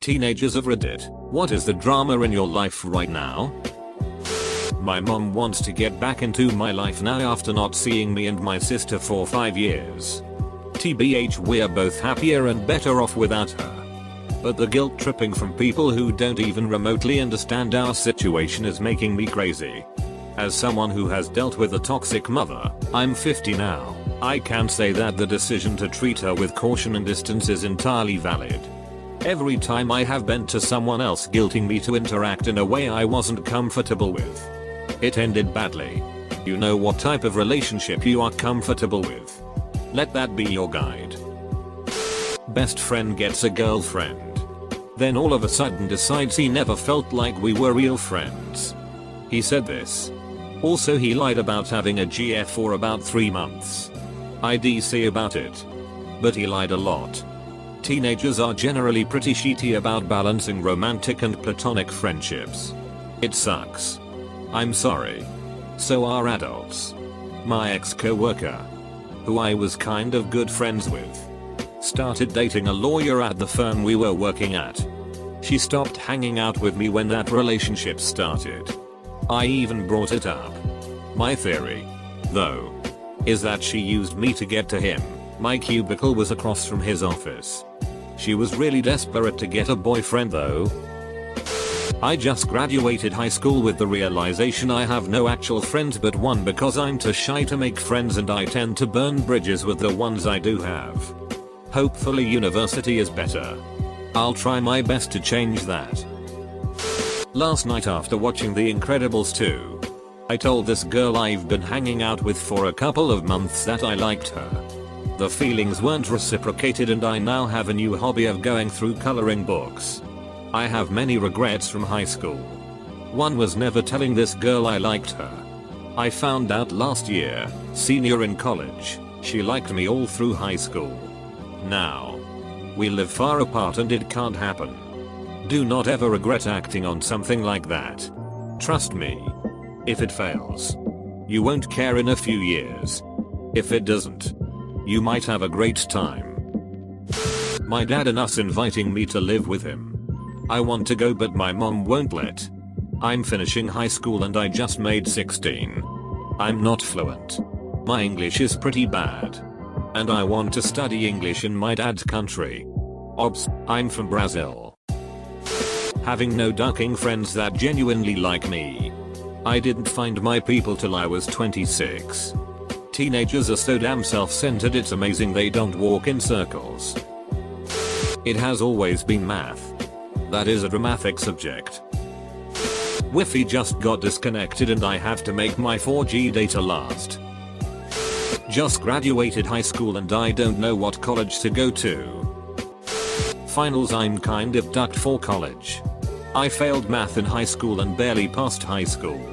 Teenagers of Reddit, what is the drama in your life right now? My mom wants to get back into my life now after not seeing me and my sister for 5 years. TBH, we're both happier and better off without her. But the guilt tripping from people who don't even remotely understand our situation is making me crazy. As someone who has dealt with a toxic mother, I'm 50 now, I can say that the decision to treat her with caution and distance is entirely valid. Every time I have been to someone else guilting me to interact in a way I wasn't comfortable with, it ended badly. You know what type of relationship you are comfortable with. Let that be your guide. Best friend gets a girlfriend. Then all of a sudden decides he never felt like we were real friends. He said this. Also, he lied about having a GF for about 3 months. I DC about it. But he lied a lot. Teenagers are generally pretty shitty about balancing romantic and platonic friendships. It sucks. I'm sorry. So are adults. My ex-coworker, who I was kind of good friends with, started dating a lawyer at the firm we were working at. She stopped hanging out with me when that relationship started. I even brought it up. My theory, though, is that she used me to get to him. My cubicle was across from his office. She was really desperate to get a boyfriend though. I just graduated high school with the realization I have no actual friends but one because I'm too shy to make friends and I tend to burn bridges with the ones I do have. Hopefully university is better. I'll try my best to change that. Last night after watching The Incredibles 2, I told this girl I've been hanging out with for a couple of months that I liked her. The feelings weren't reciprocated and I now have a new hobby of going through coloring books. I have many regrets from high school. One was never telling this girl I liked her. I found out last year, senior in college, she liked me all through high school. Now, we live far apart and it can't happen. Do not ever regret acting on something like that. Trust me. If it fails, you won't care in a few years. If it doesn't, you might have a great time. My dad and us inviting me to live with him. I want to go but my mom won't let. I'm finishing high school and I just made 16. I'm not fluent. My English is pretty bad. And I want to study English in my dad's country. Obs, I'm from Brazil. Having no ducking friends that genuinely like me. I didn't find my people till I was 26. Teenagers are so damn self-centered, it's amazing they don't walk in circles. It has always been math. That is a dramatic subject. Wi-Fi just got disconnected and I have to make my 4G data last. Just graduated high school and I don't know what college to go to. Finals, I'm kind of ducked for college. I failed math in high school and barely passed high school.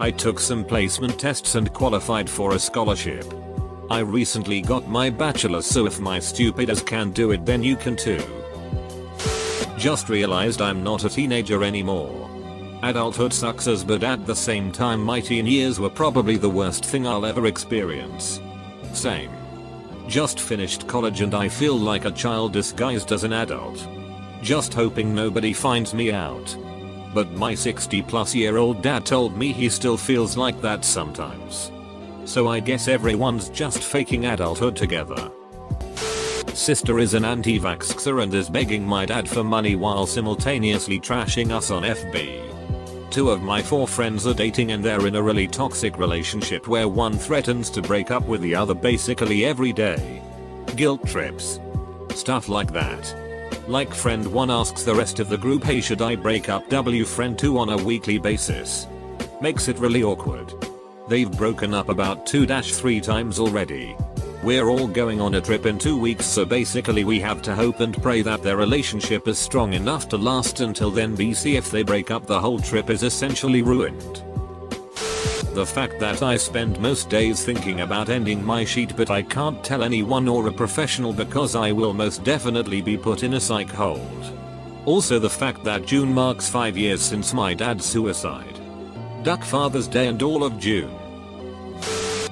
I took some placement tests and qualified for a scholarship. I recently got my bachelor's, so if my stupid ass can do it then you can too. Just realized I'm not a teenager anymore. Adulthood sucks as, but at the same time my teen years were probably the worst thing I'll ever experience. Same. Just finished college and I feel like a child disguised as an adult. Just hoping nobody finds me out. But my 60-plus-year-old dad told me he still feels like that sometimes. So I guess everyone's just faking adulthood together. Sister is an anti-vaxxer and is begging my dad for money while simultaneously trashing us on FB. 2 of my 4 friends are dating and they're in a really toxic relationship where one threatens to break up with the other basically every day. Guilt trips. Stuff like that. Like friend 1 asks the rest of the group, hey, should I break up friend 2 on a weekly basis? Makes it really awkward. They've broken up about 2-3 times already. We're all going on a trip in 2 weeks, so basically we have to hope and pray that their relationship is strong enough to last until then. BC, if they break up, the whole trip is essentially ruined. The fact that I spend most days thinking about ending my sheet but I can't tell anyone or a professional because I will most definitely be put in a psych hold. Also the fact that June marks 5 years since my dad's suicide. Duck Father's Day and all of June.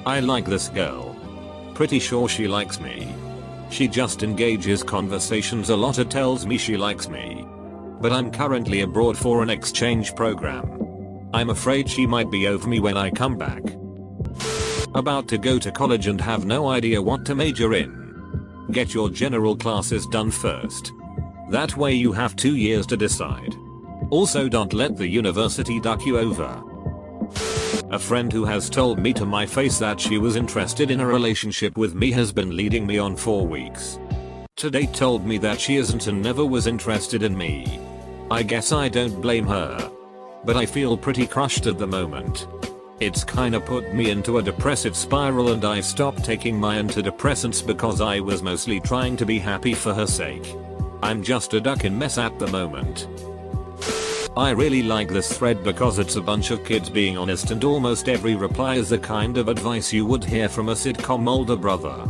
I like this girl. Pretty sure she likes me. She just engages conversations a lot. It tells me she likes me. but I'm currently abroad for an exchange program. I'm afraid she might be over me when I come back. About to go to college and have no idea what to major in. Get your general classes done first. That way you have 2 years to decide. Also, don't let the university duck you over. A friend who has told me to my face that she was interested in a relationship with me has been leading me on for weeks. Today told me that she isn't and never was interested in me. I guess I don't blame her. But I feel pretty crushed at the moment. It's kinda put me into a depressive spiral and I stopped taking my antidepressants because I was mostly trying to be happy for her sake. I'm just a duck in mess at the moment. I really like this thread because it's a bunch of kids being honest and almost every reply is the kind of advice you would hear from a sitcom older brother.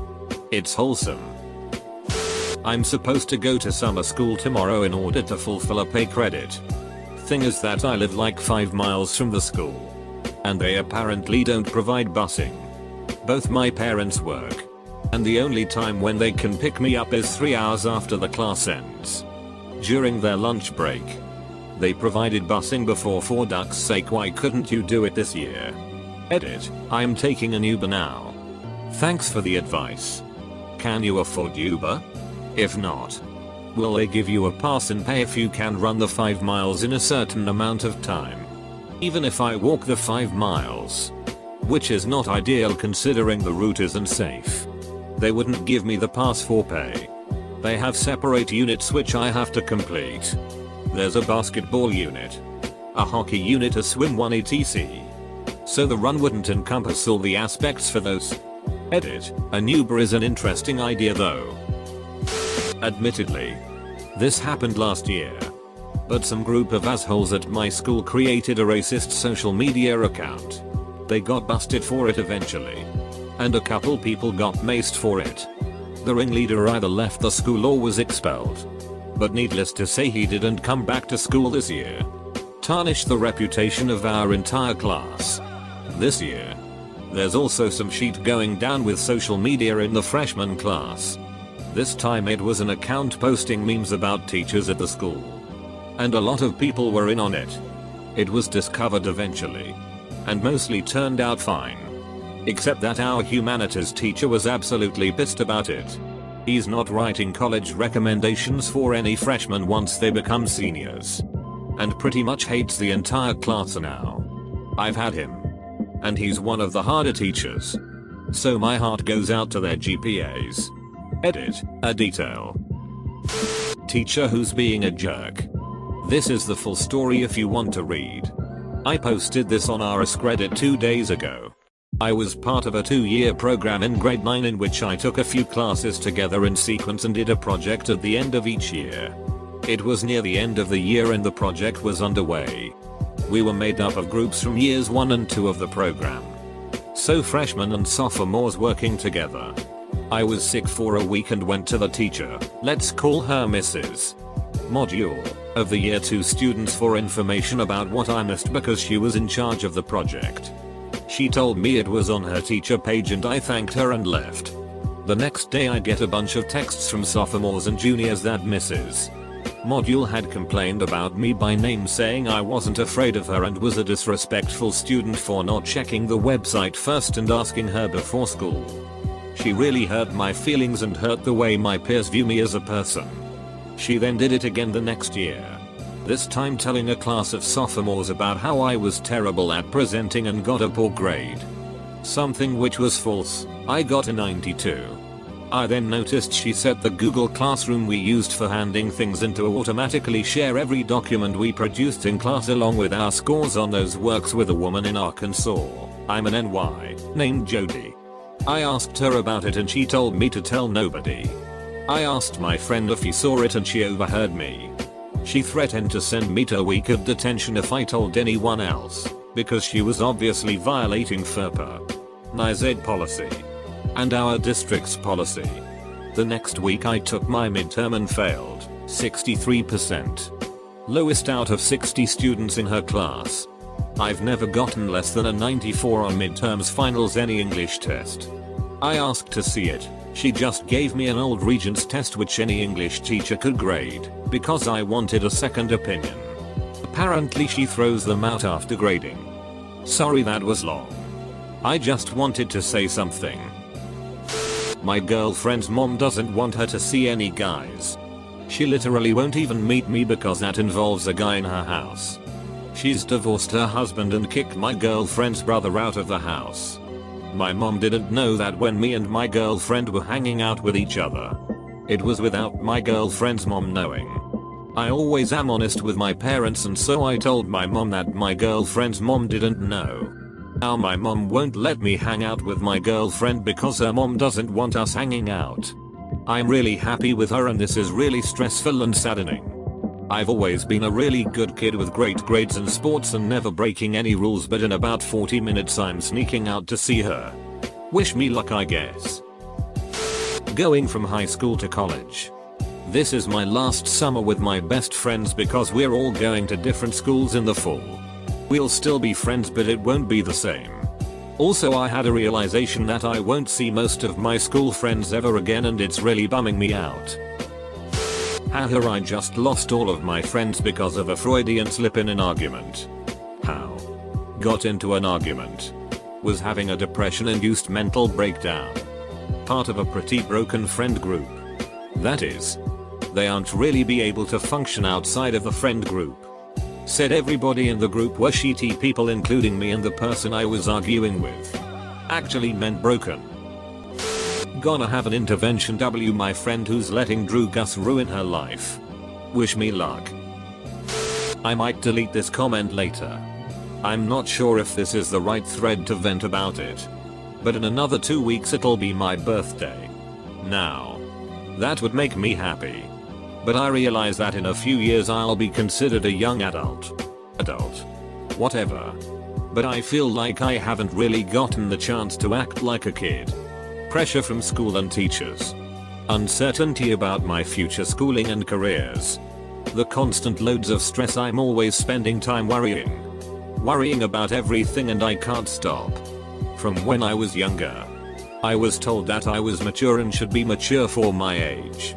It's wholesome. I'm supposed to go to summer school tomorrow in order to fulfill a pay credit. Thing is that I live like 5 miles from the school. And they apparently don't provide busing. Both my parents work. And the only time when they can pick me up is 3 hours after the class ends. During their lunch break. They provided busing before, for duck's sake why couldn't you do it this year? Edit, I'm taking an Uber now. Thanks for the advice. Can you afford Uber? If not, will they give you a pass and pay if you can run the 5 miles in a certain amount of time? Even if I walk the 5 miles. Which is not ideal considering the route isn't safe. They wouldn't give me the pass for pay. They have separate units which I have to complete. There's a basketball unit, a hockey unit, a swim one, etc. So the run wouldn't encompass all the aspects for those. Edit, an Uber is an interesting idea though. Admittedly, this happened last year. But some group of assholes at my school created a racist social media account. They got busted for it eventually. And a couple people got maced for it. The ringleader either left the school or was expelled. But needless to say he didn't come back to school this year. Tarnished the reputation of our entire class. This year, there's also some shit going down with social media in the freshman class. This time it was an account posting memes about teachers at the school. And a lot of people were in on it. It was discovered eventually. And mostly turned out fine. Except that our humanities teacher was absolutely pissed about it. He's not writing college recommendations for any freshmen once they become seniors. And pretty much hates the entire class now. I've had him. And he's one of the harder teachers. So my heart goes out to their GPAs. Edit, a detail. Teacher who's being a jerk. This is the full story if you want to read. I posted this on our AskReddit 2 days ago. I was part of a 2-year program in grade 9 in which I took a few classes together in sequence and did a project at the end of each year. It was near the end of the year and the project was underway. We were made up of groups from years 1 and 2 of the program. So freshmen and sophomores working together. I was sick for a week and went to the teacher, let's call her Mrs. Module, of the year 2 students for information about what I missed because she was in charge of the project. She told me it was on her teacher page and I thanked her and left. The next day I get a bunch of texts from sophomores and juniors that Mrs. Module had complained about me by name, saying I wasn't afraid of her and was a disrespectful student for not checking the website first and asking her before school. She really hurt my feelings and hurt the way my peers view me as a person. She then did it again the next year. This time telling a class of sophomores about how I was terrible at presenting and got a poor grade. Something which was false. I got a 92. I then noticed she set the Google Classroom we used for handing things in to automatically share every document we produced in class along with our scores on those works with a woman in Arkansas. I'm an NY, named Jody. I asked her about it and she told me to tell nobody. I asked my friend if he saw it and she overheard me. She threatened to send me to a week of detention if I told anyone else, because she was obviously violating FERPA, NYZ policy, and our district's policy. The next week I took my midterm and failed, 63%. Lowest out of 60 students in her class. I've never gotten less than a 94 on midterms, finals, any English test. I asked to see it. She just gave me an old Regents test which any English teacher could grade, because I wanted a second opinion. Apparently she throws them out after grading. Sorry that was long. I just wanted to say something. My girlfriend's mom doesn't want her to see any guys. She literally won't even meet me because that involves a guy in her house. She's divorced her husband and kicked my girlfriend's brother out of the house. My mom didn't know that when me and my girlfriend were hanging out with each other. It was without my girlfriend's mom knowing. I always am honest with my parents, and so I told my mom that my girlfriend's mom didn't know. Now my mom won't let me hang out with my girlfriend because her mom doesn't want us hanging out. I'm really happy with her and this is really stressful and saddening. I've always been a really good kid with great grades in sports and never breaking any rules, but in about 40 minutes I'm sneaking out to see her. Wish me luck, I guess. Going from high school to college. This is my last summer with my best friends because we're all going to different schools in the fall. We'll still be friends but it won't be the same. Also, I had a realization that I won't see most of my school friends ever again and it's really bumming me out. Haha, I just lost all of my friends because of a Freudian slip in an argument. How? Got into an argument. Was having a depression-induced mental breakdown. Part of a pretty broken friend group. That is, they aren't really be able to function outside of the friend group. Said everybody in the group were shitty people including me and the person I was arguing with. Actually meant broken. Gonna have an intervention my friend who's letting Drew Gus ruin her life. Wish me luck. I might delete this comment later. I'm not sure if this is the right thread to vent about it. But in another 2 weeks it'll be my birthday. Now. That would make me happy. But I realize that in a few years I'll be considered a young adult. Whatever. But I feel like I haven't really gotten the chance to act like a kid. Pressure from school and teachers. Uncertainty about my future schooling and careers. The constant loads of stress, I'm always spending time worrying. Worrying about everything and I can't stop. From when I was younger. I was told that I was mature and should be mature for my age.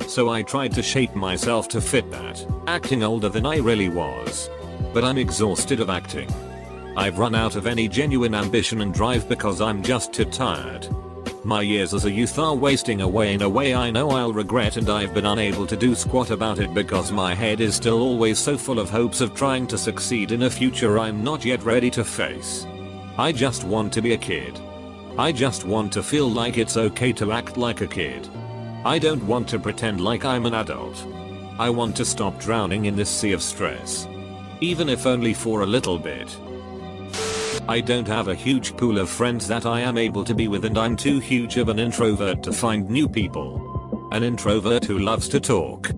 So I tried to shape myself to fit that, acting older than I really was. But I'm exhausted of acting. I've run out of any genuine ambition and drive because I'm just too tired. My years as a youth are wasting away in a way I know I'll regret, and I've been unable to do squat about it because my head is still always so full of hopes of trying to succeed in a future I'm not yet ready to face. I just want to be a kid. I just want to feel like it's okay to act like a kid. I don't want to pretend like I'm an adult. I want to stop drowning in this sea of stress. Even if only for a little bit. I don't have a huge pool of friends that I am able to be with, and I'm too huge of an introvert to find new people. An introvert who loves to talk.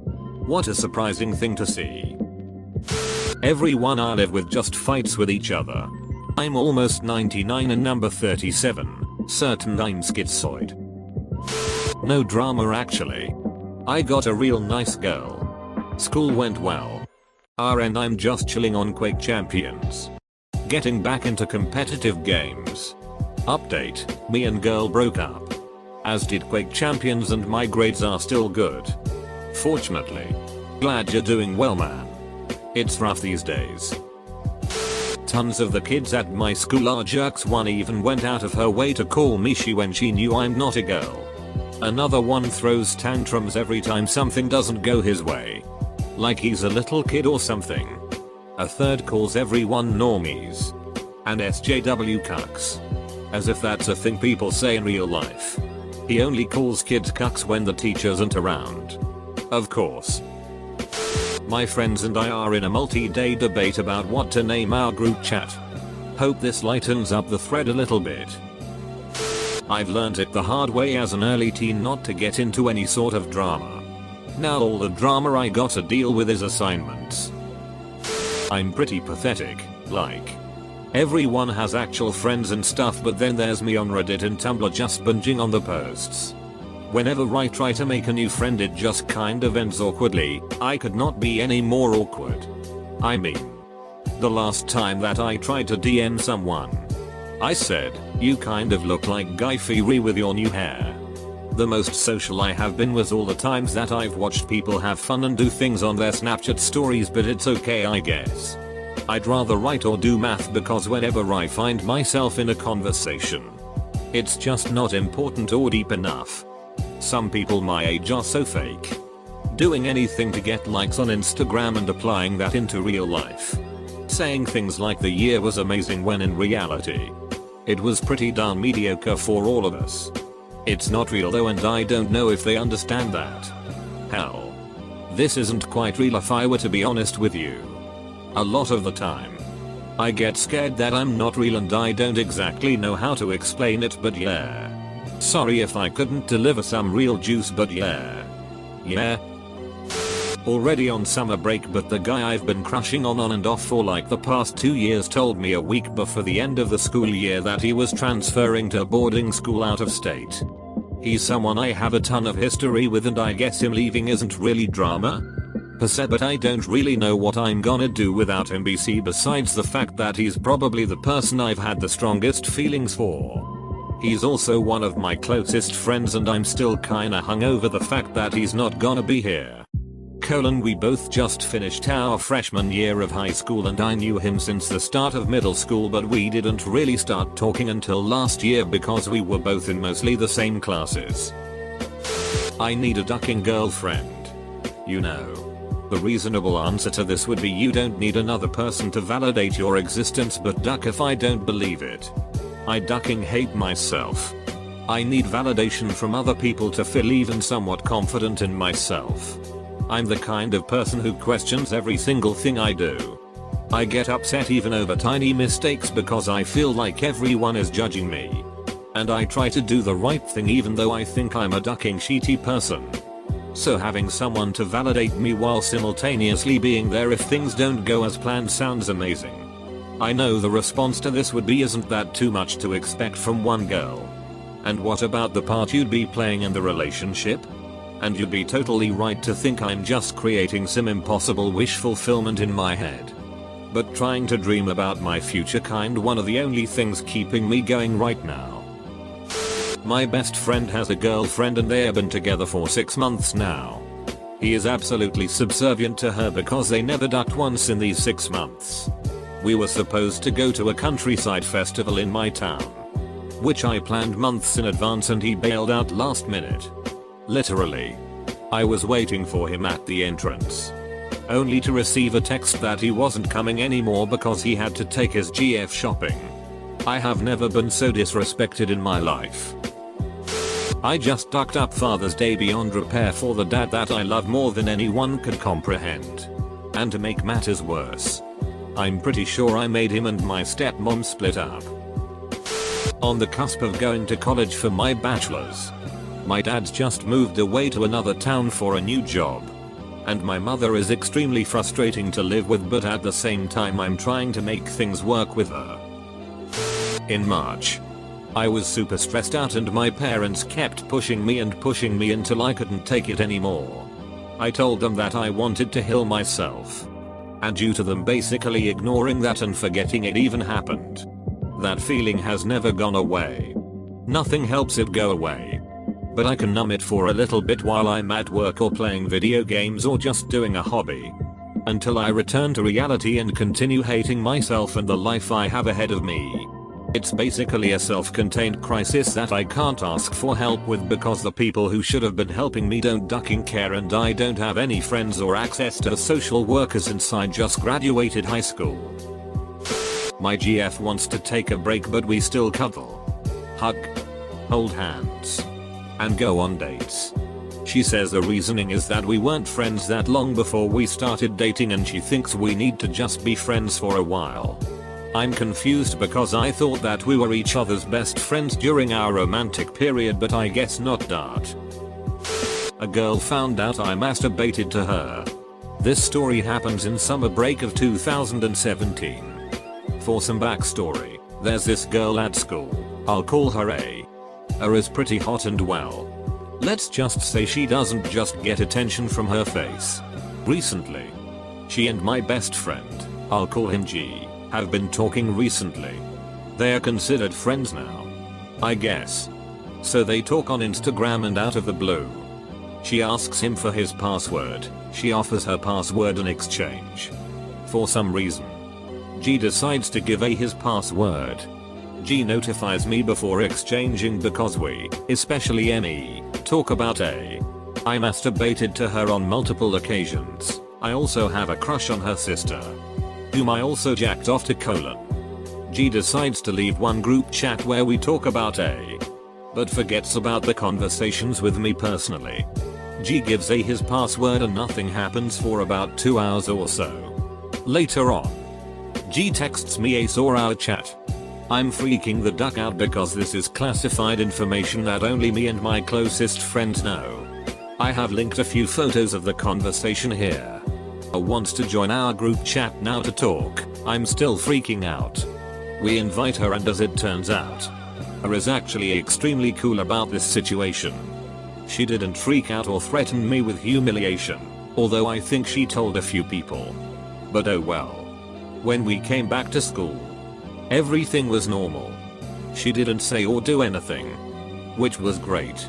What a surprising thing to see. Everyone I live with just fights with each other. I'm almost 99 and number 37, certain I'm schizoid. No drama actually. I got a real nice girl. School went well. And I'm just chilling on Quake Champions. Getting back into competitive games. Update, me and girl broke up. As did Quake Champions, and my grades are still good. Fortunately. Glad you're doing well, man. It's rough these days. Tons of the kids at my school are jerks. One even went out of her way to call me she when she knew I'm not a girl. Another one throws tantrums every time something doesn't go his way. Like he's a little kid or something. A third calls everyone normies. And SJW cucks. As if that's a thing people say in real life. He only calls kids cucks when the teacher isn't around. Of course. My friends and I are in a multi-day debate about what to name our group chat. Hope this lightens up the thread a little bit. I've learned it the hard way as an early teen not to get into any sort of drama. Now all the drama I gotta deal with is assignments. I'm pretty pathetic, like. Everyone has actual friends and stuff, but then there's me on Reddit and Tumblr just binging on the posts. Whenever I try to make a new friend it just kind of ends awkwardly. I could not be any more awkward. I mean, the last time that I tried to DM someone, I said, "You kind of look like Guy Fieri with your new hair." The most social I have been was all the times that I've watched people have fun and do things on their Snapchat stories, but it's okay I guess. I'd rather write or do math because whenever I find myself in a conversation, it's just not important or deep enough. Some people my age are so fake. Doing anything to get likes on Instagram and applying that into real life. Saying things like the year was amazing when in reality, it was pretty darn mediocre for all of us. It's not real though, and I don't know if they understand that. Hell, this isn't quite real if I were to be honest with you. A lot of the time, I get scared that I'm not real and I don't exactly know how to explain it, but yeah. Sorry if I couldn't deliver some real juice, but yeah. Already on summer break, but the guy I've been crushing on and off for like the past 2 years told me a week before the end of the school year that he was transferring to a boarding school out of state. He's someone I have a ton of history with, and I guess him leaving isn't really drama per se, but I don't really know what I'm gonna do without him besides the fact that he's probably the person I've had the strongest feelings for. He's also one of my closest friends and I'm still kinda hung over the fact that he's not gonna be here. We both just finished our freshman year of high school and I knew him since the start of middle school, but we didn't really start talking until last year because we were both in mostly the same classes. I need a ducking girlfriend. You know. The reasonable answer to this would be you don't need another person to validate your existence, but duck if I don't believe it. I ducking hate myself. I need validation from other people to feel even somewhat confident in myself. I'm the kind of person who questions every single thing I do. I get upset even over tiny mistakes because I feel like everyone is judging me. And I try to do the right thing even though I think I'm a ducking shitty person. So having someone to validate me while simultaneously being there if things don't go as planned sounds amazing. I know the response to this would be, isn't that too much to expect from one girl? And what about the part you'd be playing in the relationship? And you'd be totally right to think I'm just creating some impossible wish fulfillment in my head. But trying to dream about my future kind one of the only things keeping me going right now. My best friend has a girlfriend and they have been together for 6 months now. He is absolutely subservient to her because they never ducked once in these 6 months. We were supposed to go to a countryside festival in my town, which I planned months in advance, and he bailed out last minute. Literally. I was waiting for him at the entrance, only to receive a text that he wasn't coming anymore because he had to take his GF shopping. I have never been so disrespected in my life. I just ducked up Father's Day beyond repair for the dad that I love more than anyone could comprehend. And to make matters worse, I'm pretty sure I made him and my stepmom split up. On the cusp of going to college for my bachelor's, my dad's just moved away to another town for a new job. And my mother is extremely frustrating to live with, but at the same time I'm trying to make things work with her. In March, I was super stressed out and my parents kept pushing me until I couldn't take it anymore. I told them that I wanted to heal myself. And due to them basically ignoring that and forgetting it even happened, that feeling has never gone away. Nothing helps it go away. But I can numb it for a little bit while I'm at work or playing video games or just doing a hobby. Until I return to reality and continue hating myself and the life I have ahead of me. It's basically a self-contained crisis that I can't ask for help with because the people who should have been helping me don't ducking care, and I don't have any friends or access to social workers since I just graduated high school. My GF wants to take a break, but we still cuddle, hug, hold hands, and go on dates. She says the reasoning is that we weren't friends that long before we started dating and she thinks we need to just be friends for a while. I'm confused because I thought that we were each other's best friends during our romantic period, but I guess not. A girl found out I masturbated to her. This story happens in summer break of 2017. For some backstory, there's this girl at school, I'll call her A. Is pretty hot and well, let's just say she doesn't just get attention from her face. Recently, she and my best friend, I'll call him G, have been talking recently. They are considered friends now, I guess. So they talk on Instagram, and out of the blue, she asks him for his password. She offers her password in exchange. For some reason, G decides to give A his password. G notifies me before exchanging because we, especially me, talk about A. I masturbated to her on multiple occasions. I also have a crush on her sister, whom I also jacked off to : G decides to leave one group chat where we talk about A, but forgets about the conversations with me personally. G gives A his password and nothing happens for about 2 hours or so. Later on, G texts me, "A saw our chat." I'm freaking the duck out because this is classified information that only me and my closest friends know. I have linked a few photos of the conversation here. A wants to join our group chat now to talk. I'm still freaking out. We invite her, and as it turns out, A is actually extremely cool about this situation. She didn't freak out or threaten me with humiliation, although I think she told a few people. But oh well. When we came back to school, everything was normal. She didn't say or do anything, which was great.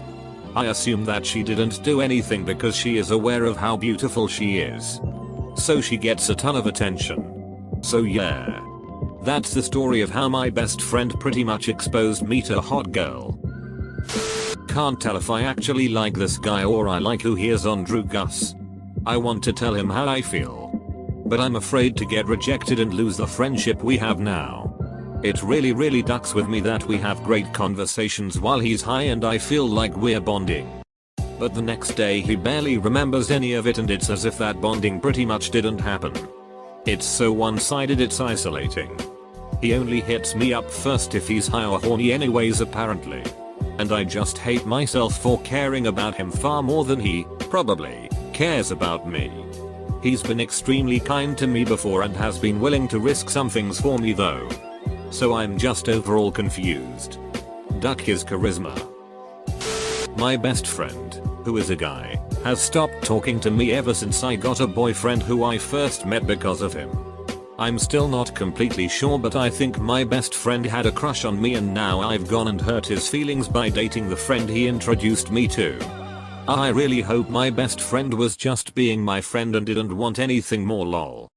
I assume that she didn't do anything because she is aware of how beautiful she is, so she gets a ton of attention. So yeah. That's the story of how my best friend pretty much exposed me to a hot girl. Can't tell if I actually like this guy or I like who he is on Drew Gus. I want to tell him how I feel, but I'm afraid to get rejected and lose the friendship we have now. It really ducks with me that we have great conversations while he's high and I feel like we're bonding. But the next day he barely remembers any of it, and it's as if that bonding pretty much didn't happen. It's so one-sided, it's isolating. He only hits me up first if he's high or horny anyways apparently. And I just hate myself for caring about him far more than he, probably, cares about me. He's been extremely kind to me before and has been willing to risk some things for me though. So I'm just overall confused. Duck his charisma. My best friend, who is a guy, has stopped talking to me ever since I got a boyfriend who I first met because of him. I'm still not completely sure, but I think my best friend had a crush on me and now I've gone and hurt his feelings by dating the friend he introduced me to. I really hope my best friend was just being my friend and didn't want anything more, lol.